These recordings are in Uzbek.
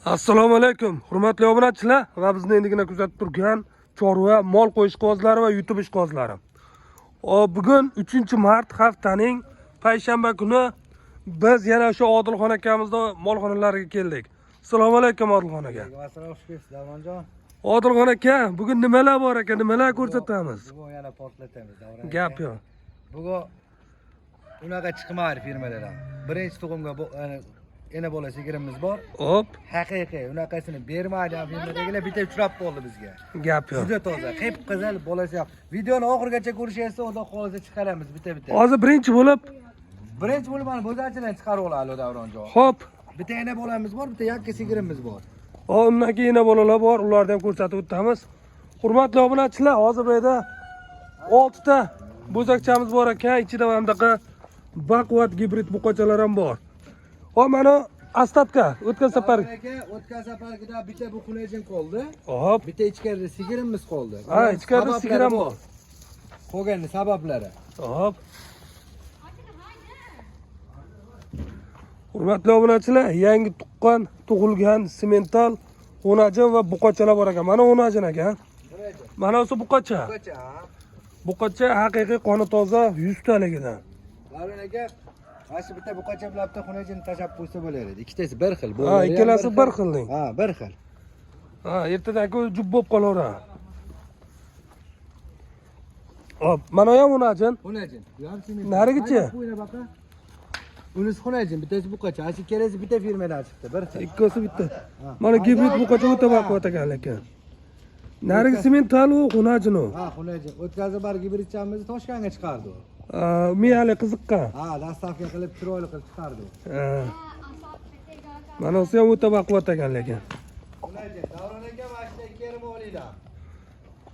Assalomu alaykum, hurmatli obunachilar va bizni endigina kuzatib turgan chorva, mol qo'yish qozlari va YouTube ishqozlari. Bugun 3-mart haftaning payshanba kuni biz yana o'sha Odilxon akamizning molxonalariga keldik. Assalomu alaykum Odilxon aka. Assalomu alaykum Davronjon. Odilxon aka, bugun nimalar bor aka, nimalar ko'rsatamiz? Bugun yana portlatamiz Davron. Gap yo'q. Bugun unaqa chiqmaydi firmalardan. Birinchi tug'imga ena bola sigirimiz bor. Hop, Haqiqiy unaqasini bermaydigan firmadagilar bitta uchrab qoldi bizga. gap yo'q. Juda toza, qip-qizil bolasi yo'q. Videoni oxirigacha ko'rishingiz, xudo xolisa chiqaramiz bitta. Hozir birinchi bo'lib, Mana bo'zachidan chiqarib oladi Davronjon. hop, Bitta ena bolamiz bor, bitta yakka sigirimiz bor. undan keyin bolalar bor, ularni ham ko'rsatib o'tamiz. Hurmatli obunachilar, hozir bu yerda 6 ta bo'zakchamiz bor ekan, ichida ham bunaqa baquvvat gibrid buqachalar ham bor. Mana Astatka o'tgan safar. O'tgan safargida bitta bu xunajin qoldi. Hop. Bitta ichkarida sigirimiz qoldi. Ha, ichkarida sigiram bor. Qolgan sabablari. Hop. Hurmatli obunachilar, yangi tuqqan, tug'ilgan semental xunajin va buqachalar bor ekan. Mana xunajin ekan. Mana o'sha buqacha. Buqacha haqiqiy qoni toza 100 taligidan. Davron aka, mana bitta buqacha bilan bitta xunajin tashab qo'ysa bo'lardi. Ikkitasi bir xil. Ha, ikkalasi bir xilning. Ha, bir xil. Ha, ertadan ko'z jub bo'lib qolaveradi. Hop, mana ham xunajin. Xunajin. Narigichi? Unisi xunajin, bittasi buqacha. Asi ikkalasi bitta firmadan chiqdi, bir xil. Ikkisi bitta. Mana gibrid buqacha o'ta baquvvat ekan lekin. Narigi semental u xunajin u. Ha, xunajin. O'tkazib bar gibridchamizni Toshkentga chiqardi u. Miyali qiziqqan. Ha, dastavka qilib, chiroyli qilib chiqardi. Mana o'si ham o'ta baquvvat ekan lekin. Xunajin, Davron aka mashina 2,5 oylikdan.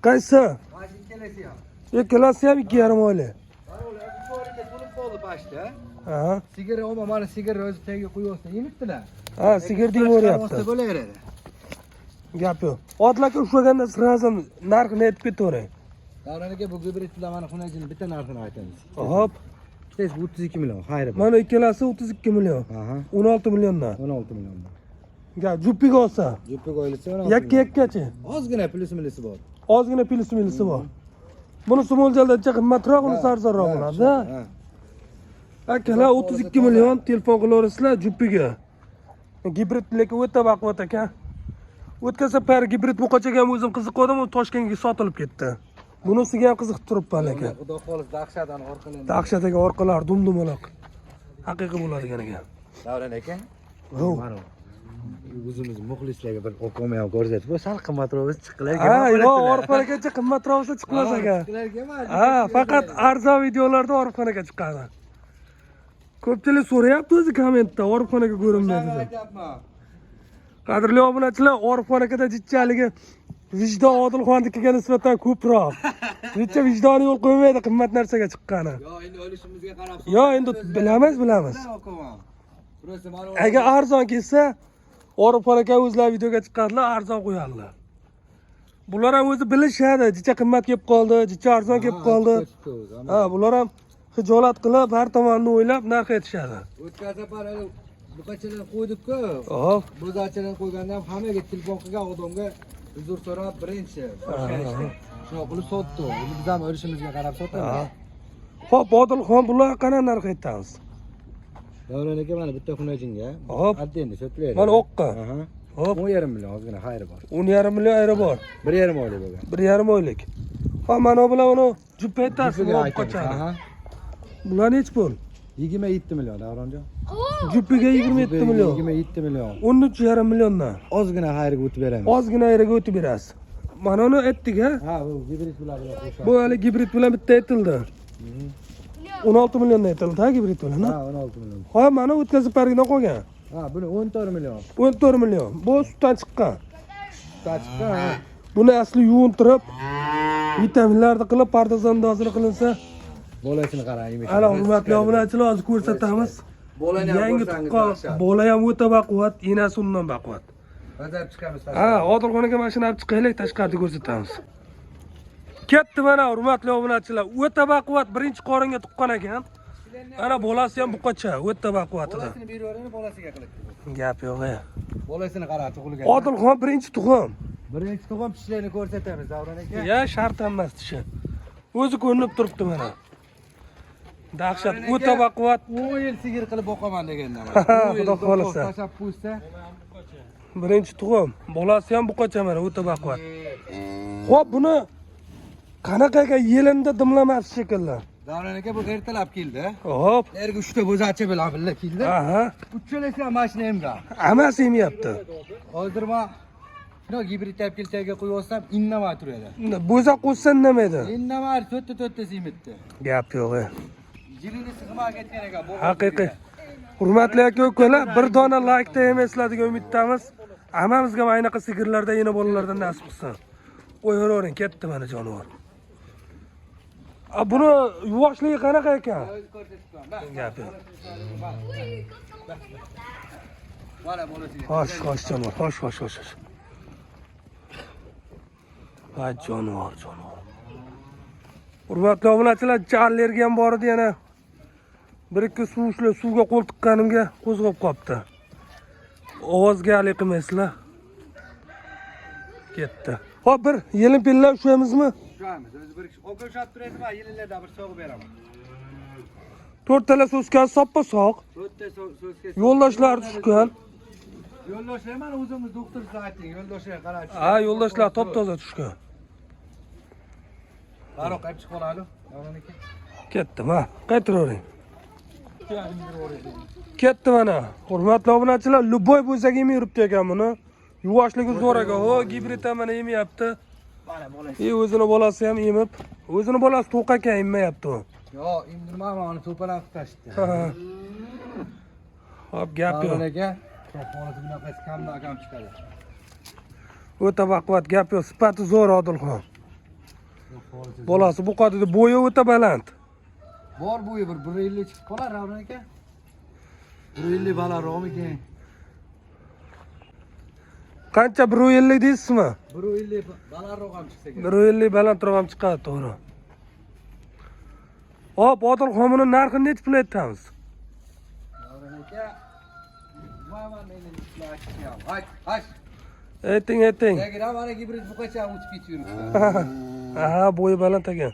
Qaysi? Mashina ikkalasi ham. Ikkalasi ham 2,5 oylik. Mana ular 3 oylikda to'lib qoldi pashta. Ha. Sigir mana sigirni o'zi tagiga qo'yibdi, yemibdilar. Ha, sigir deb o'ryapti. Bo'laveradi. Gap yo'q. Otlarga ushlaganda sразу narxini aytib ketavering. Davron aka, bu gibrid bilan mana xunajini bitta narxini aytamiz. Hop. Bittasi 32 million, xayri bor. Mana ikkalasi 32 million. Aha. 16 milliondan. 16 milliondan. Gap jupiga olsa. Jupiga o'ylasa 16. Yakka-yakkachi. Ozgina plyus millisi bor. Ozgina plyus-millisi bor. Bunisi mo'ljalda qimmatroq, unisi arzonroq bo'ladi. Ha. Akalar 32 million telefon qilaverasizlar jupiga. Gibrid lekin o'ta baquvvat ekan. O'tgan safar gibrid buqachaga ham o'zim qiziqdim, u Toshkentga sotilib ketdi. Bunisiga ham qiziqib turibman lekin. Xudo xolis dahshatdan orqalar. Dahshatiga orqalar dum-dumaloq. Haqiqiy bo'ladigan ekan. Davron aka. Mana o'zimiz muxlislarga bir o'qimay ham ko'rsatib, bu sal qimmatroq chiqqilarga. Ha, yo'q, orifxonagacha qimmatroq bo'lsa chiqmas ekan. Ha, faqat arzon videolarda orifxonaga chiqadi. Ko'pchilik so'rayapti o'zi kommentda orifxonaga ko'rinmaydi deb. Qadrli obunachilar, orifxonagada jicchaligi Vijdon Odilxonnikiga nisbatan ko'proq. Necha vijdoni yo'l qo'ymaydi qimmat narsaga chiqqani. Yo, endi o'lishimizga qarab. Yo, endi bilamiz. Agar arzon kelsa, orifxonaga o'zlari videoga chiqadilar, arzon qo'yadilar. Bular ham o'zi bilishadi, jicha qimmat kelib qoldi, jicha arzon kelib qoldi. Ha, bular ham hijolat qilib, har tomonni o'ylab narx aytishadi. O'tgan safar buqachalar qo'ydik-ku. Hop. Bo'zachilar qo'yganda ham hammaga telefon qilgan odamga uzr so'rab birinchi boshlanishdi. Shuna qilib sotdi. Biz ham o'lishimizga qarab sotamiz. Hop, Odilxon bular qana narx aytamiz? Davron aka, mana bitta xunajinga. Hop. Addendi sotilaydi. Mana oqqa. Aha. Hop. 10,5 million ozgina xayri bor. 10,5 million ayri bor. 1,5 oylik bo'lgan. 1,5 oylik. Ha, mana bilan uni jupa aytasiz, qochadi. Aha. Bular nech pul? 27 million Davronjon. Jupiga 27 million. 27 million. 13,5 milliondan. Ozgina xayriga o'tib beramiz. Ozgina ayriga o'tib berasiz. Mana uni aytdik ha. Ha, bu gibrid bilan qo'shadi. Bu hali gibrid bilan bitta aytildi. 16 milliondan aytildi ha gibrid bilan. Ha, 16 million. Ha, mana o'tkazib pargidan qolgan. Ha, buni 14 million. 14 million. Bu sutdan chiqqan. Sutdan chiqqan. Buni asli yuvintirib, vitaminlarni qilib, pardozandozini qilinsa, bolasini qarang. ana hurmatli obunachilar, hozir ko'rsatamiz. Bolani ham yangi ko'rsangiz tuqqan, bola ham o'ta baquvvat, enasi undan baquvvat. Bazab chiqamiz. Ha, Odilxonaga mashina olib chiqaylik, tashqarida ko'rsatamiz. Ketdi mana hurmatli obunachilar, o'ta baquvvat birinchi qoringa tuqqan ekan. Ana bolasi ham buqacha, o'ta baquvvat edi. Bolasini berib yuboradi, bolasiga qilib. Gap yo'q. Bolasini qara, tug'ilgan. Odilxon birinchi tug'um. Birinchi tug'um tishlarini ko'rsatamiz, Davron aka. Ya shart emas tishi. O'zi ko'rinib turibdi mana. Dahshat, o'ta baquvvat. 10 yil sigir qilib boqaman degandan. Xudo xolasa. Tashabbusda. Birinchi tug'um. Bolasi ham buqacha mana o'ta baquvvat. Xo'p, buni qanaqaga yelinda dimlamasi shekilli. Davron aka bu ertalab keldi. Hop. Erga 3 ta bo'zachi bilan birga keldi. Aha. Uchalasi ham mashina emga. Hammasi yemyapti. Hozir men shuna gibrid olib kelsaga qo'yib olsam, indamay turadi. Bo'za qo'ysa indamaydi. Indamay to'rtta yemitdi. Gap yo'q. Jilini sig'may ketgan ekan. Haqiqiy. Hurmatli aka-ukalar, bir dona like-da emaslar degan umiddamiz. Hammamizga mana bunaqa sigirlarda, yana bolalardan nasib qilsin. Qo'yavering, ketdi mana jonivor. Buni yuvoshligi qanaqa ekan? Gap yo'q. Mana bo'lasiga. Xo'sh jonivor, xo'sh. Voy jonivor. Hurmatli obunachilar, jallerga ham bor edi yana. Bir ikki suvga qo'l tiqqanimga qo'zg'ab qopti. Ovozga alik qilmaysizlar. Ketdi. Xo'p, bir yelin-pilla ushlaymizmi? Ushlaymiz. O'zi bir kishi o'qishab turadi va yillarda bir sog'ib beraman. To'rttala so'zga soppa-sog'. To'rtta so'zga. Yo'ldoshlar tushgan. Yo'ldoshlar mana o'zingiz doktorsiz ayting. Yo'ldoshlar qarang. Ha, yo'ldoshlar top-toza tushgan. Baroq olib chiqib olaylik. Davron aka. Ketdi, ma. Qaytaravering. Ketdi mana. Hurmatli obunachilar, luboy bo'zak yemay yuribdi ekan buni. Yuvoshligi zo'r ekan. Ho, gibrid ham mana yemayapti. Mana bolasi. O'zini bolasi ham yemib, o'zini bolasi to'q ekan yemayapti u. Yo'q, indirmayman, uni to'padan qilib tashladi. Hop, gap yo'q. Davron aka, holati bunaqasi kamdan kam chiqadi. O'ta baquvvat, gap yo'q. Sifati zo'r Odilxon. Bolasi buqadi, bo'yi o'ta baland. Bor bo'yi bir 150 chiqib qolar Davron aka. 150 balandroqmikan? Qancha 150 deysizmi? 150 balandroq ham chiqsa kerak. 150 balandroq ham chiqadi, to'g'ri. Hop, Odilxon buni narxini necha pul aytamiz? Davron aka, mana meni ishlashim. Hash. Ayting. Tagira mana gibrid buqacha o'tib ketib yuribdi. Aha, bo'yi baland ekan.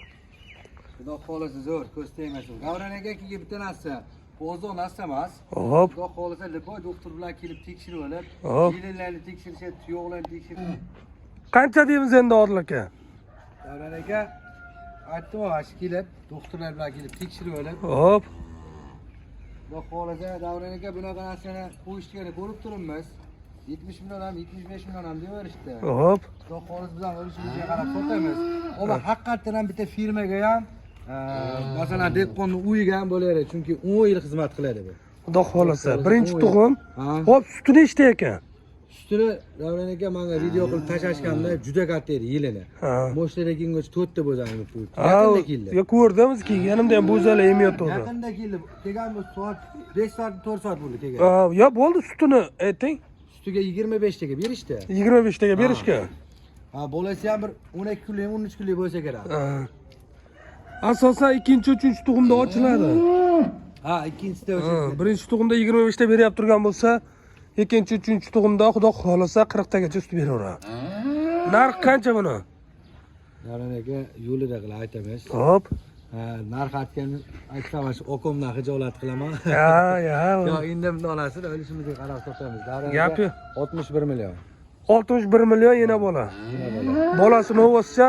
Xudo xolasa zo'r, ko'z tegmasin. Davron aka kelib bitta narsa, bozor narsa emas. Hop. Xudo xolasa liboy doktor bilan kelib tekshirib olib, Hop. yillarni tekshirishadi, tuyoqlarni tekshirib. Qancha deymiz endi Odil aka? Davron aka aytdim, ashi kelib, doktorlar bilan kelib tekshirib olib, Hop. xudo xolasa Davron aka bunaqa narsani qo'yishtigani ko'rib turibmiz. 70 million ham, 75 million ham deyaverishdi. Hop. Xudo xolos bilan o'lishimizga qarab sotamiz. Ammo haqiqatan ham bitta firmaga ham, masalan, dehqonning uyiga ham bo'lar edi, chunki 10 yil xizmat qiladi bu. Xudo xolasa, birinchi tug'um. Hop, suti nechta ekan? Sutini Davron aka menga video qilib tashlashganda juda katta edi yilini. Moshlar ekingacha 4 ta bo'zani qo'yib. Yaqinda keldi. Ya ko'rdimiz, kelganimda ham bo'zalar yemiyotdi. Yaqinda keldi. Kelgan bu soat 5 soat 4 soat bo'ldi kelgan. Ya bo'ldi, sutini ayting. Sutiga 25 taga berishdi. 25 taga berishgan. Bolasi ham bir 12 kunlik, 13 kunlik bo'lsa kerak. Asosan ikkinchi, uchinchi tug'umda ochiladi. Ikkinchisida ochiladi. Birinchi tug'umda 25 ta beryapti turgan bo'lsa, ikkinchi, uchinchi tug'umda xudo xolasa 40 tagacha sut beraveradi. Narx qancha buni? Davron aka yo'lida qilib aytamiz. Hop. Narx aytsam shu okomdan hijolat qilaman. Ya. Yo, endi bunday olasizlar, o'lishimizga qarab sotamiz. Gapi 61 million. 61 million yana bola. Bolasi novoscha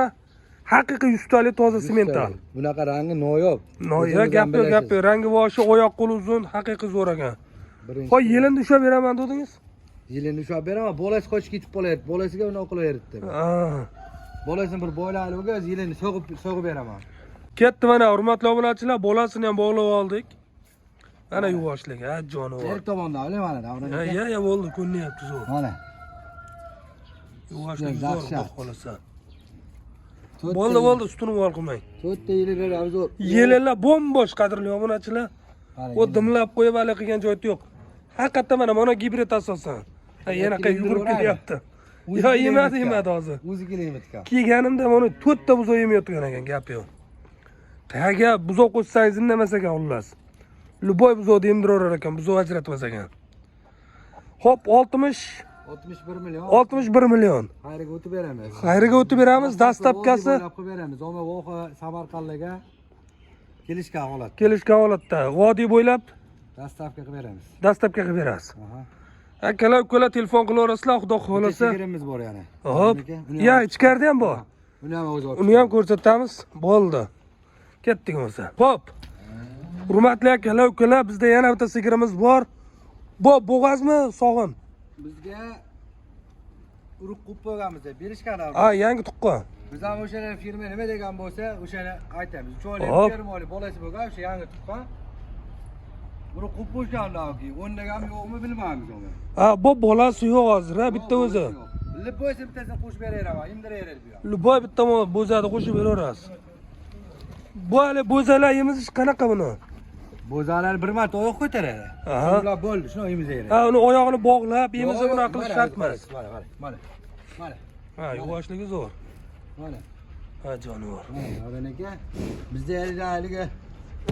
haqiqiy yustali toza semental. Bunaqa rangi noyob. Noyob, gap yo'q. Rangi boshi, oyoq qo'li uzun, haqiqiy zo'r ekan. Qo'y, yelindi ushlab beraman dedingiz? Yilini ushlab beraman, bolasi qochib ketib qolyapti. Bolasiga unaqa qilaverdi. Bolasini bir boylaylik, o'zi yilini sog'ib beraman. Ketdi mana, hurmatli obunachilar, bolasini ham bog'lab oldik. Mana yuvoshligi, jonivor. Erk tomondan oling mana, Davron aka. Ya, bo'ldi, ko'rinyapti zo'r. Mana. Yuvoshligi zo'r, xudo xolasa. Bo'ldi, sutini vol qilmang. 4 ta yillar zo'r. Yellar bombosh, qadrli obunachilar. O dimlab qo'yib hali qilgan joyi yo'q. Haqiqatdan mana gibrid asosan. Yana qay yugurib kelyapti. Yo, yemadi hozir. O'zi kelayapti. Kelganimda mana 4 ta buzoq yemayotgan ekan, gap yo'q. Qayerga buzoq qo'shsangiz indamas ekan xullas. Luboy buzoqni yemdiraverar ekan, buzoq ajratmas ekan. Hop, 60 61 milyon. 61 million. Xayriga o'tib beramiz. Xayriga o'tib beramiz. Dastlabkasi qilib beramiz. Oma voha Samarqandga kelishgan holat. kelishgan holatda vodiy bo'ylab Dastavka qilib beramiz. dastlabki qilib berasiz. Aha. Akalar ukalar telefon qilaverasizlar, xudo xohlasa. Sigirimiz bor yana. Hop. Ya, ichkarida ham bor. Uni ham o'zi Uni ham ko'rsatamiz. Bo'ldi. Ketdik bo'lsa. Xo'p. Hurmatli akalar ukalar, bizda yana bitta sigirimiz bor. Bu bo'g'azmi, sog'in? bizga urug' qilib qo'yganmiz, berishgan. Ha, yangi tuqqan. Biz ham o'shalar firma nima degan bo'lsa, o'shani aytamiz. Cho'li, Hop. termoli bolasi bo'lgan, o'sha yangi tuqqan. Urug' qilib qo'yganlarki, o'ndagan yo'qmi bilmaymiz uni. Ha, bu bolasi yo'q hozir, ha, bitta o'zi. Bilib bo'lsa bittasini qo'shib berayapman, indiraveradi bu yoq. Luboy bitta bo'zani qo'shib beraverasiz. Bu hali bo'zalar yemiz qanaqa buni? Bo'zalar bir marta oyoq ko'taradi. Aha. Ular bo'ldi, shuni yemizaydi. Ha, uni oyog'ini bog'lab, yemiz buni qilish shart emas. Mana, mana. Mana. Ha, yuvoshligi zo'r. Mana. Ha, jonivor. Mana aka, bizda haligi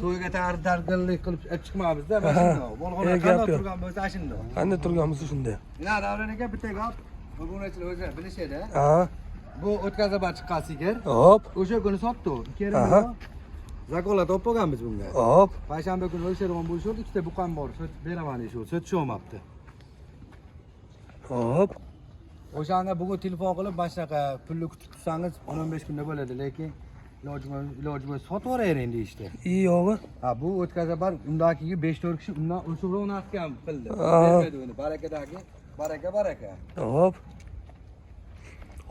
to'yga tarqillik qilib chiqmabmiz-da, mana shunday. Bolg'onlar qanday turgan bo'lsa, shunday. Qanday turganmiz shunday. Mana Davron aka bitta gap, obunachilar o'zi bilishadi. Ha. Bu o'tkazib chiqqan sigir. Hop. O'sha kuni sotdi. Aha. Zakolat olib qo'yganmiz bunga. Hop. Payshanba kuni o'lshargan bo'lishdi, ikkita buqam bor, beraman deyishdi, sotisholmabdi. Hop. O'shanga bugun telefon qilib, mana shunaqa pulni kutib tursangiz 10-15 kunda bo'ladi, lekin iloji bo'lsa sotib yuboravering deyishdi. İyi yo'g'i. Ha, bu o'tkazabar, undan keyin 5-4 kishi undan o'shiqroq narxga ham qildi. Aha. Bermadi uni, barakadagi, baraka. Hop.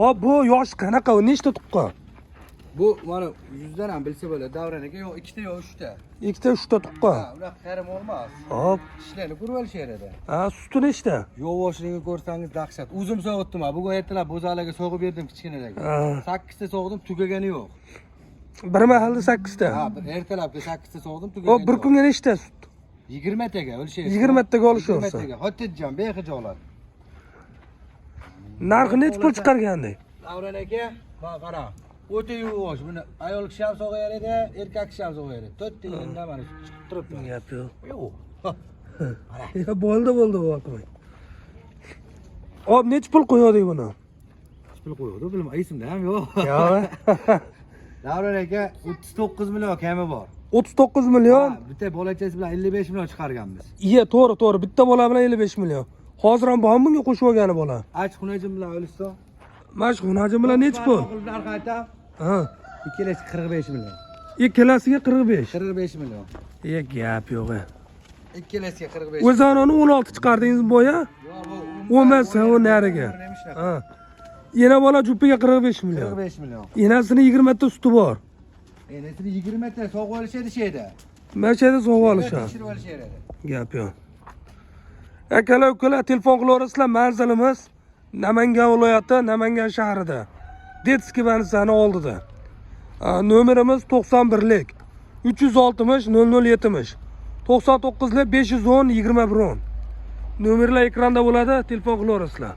Hop, bu yosh qanaqa? U nechta tuqqan? Bu mana 100 dan ham bilsa bo'ladi, Davron aka, yo'q, ikkita yo'q, uchta. Ikkita, uchta tuqqan. Ha, ular xarim olmas. Hop. Ishlarni ko'rib olishadi. Ha, suti nechta? Yo'voshligini ko'rsangiz dahshat. O'zim sog'itdim, bugun ertalab bo'zalarga sog'ib berdim kichkinadagi. Ha. 8 ta sog'dim, tugagani yo'q. Bir mahalda 8 ta. Ha, ertalabga 8 ta sog'dim, Hop, tugagani. bir kunga nechta sut? 20 taga o'lshay. 20 taga olishaversa. 20 taga. Hotidjon, behijolat. Narxi necha pul chiqargandek? Davron aka, qara. O'ta yuvosh. Buni ayol kishi ham sog'ayadi, erkak kishi ham sog'ayadi. 4 ta yildan mana chiqib turibdi. Gap yo'q. Yo'q. Ya bo'ldi voqea. Hop, necha pul qo'ydik buni? Pul qo'ydi, bilmayman, esimda ham yo'q. Yo'q. Davron aka 39 million kami bor. 39 million. Ha, bitta bolachasi bilan 55 million chiqarganmiz. Iya, to'g'ri. Bitta bola bilan 55 million. Hozir ham bormi bunga qo'shib olgani bola? Ach xunajim bilan o'lsa. Mashxunajim bilan necha pul? Narx aytam. Ha. Ikkalasi 45 million. Ikkalasiga 45. 45 million. Ye, gap yo'q. Ikkalasiga 45. O'zanoni 16 chiqardingiz boya? Yo'q, bu O'masa u nariga. Ha. Yana bola jupiga 45 million. 45 million. Enasini 20 ta suti bor. Enesini 20 ta sog'ib olishadi sheyda. Mana shu yerda sog'ib olishadi. Tekshirib olishadi. Gap yo'q. Akalar, ukalar, telefon qilaverasizlar. Manzilimiz Namangan viloyati, Namangan shahrida. Detskiy banzani oldida. Nomerimiz 91lik 360 0070. 99lik 510 2110. Nomerlar ekranda bo'ladi, telefon qilaverasizlar.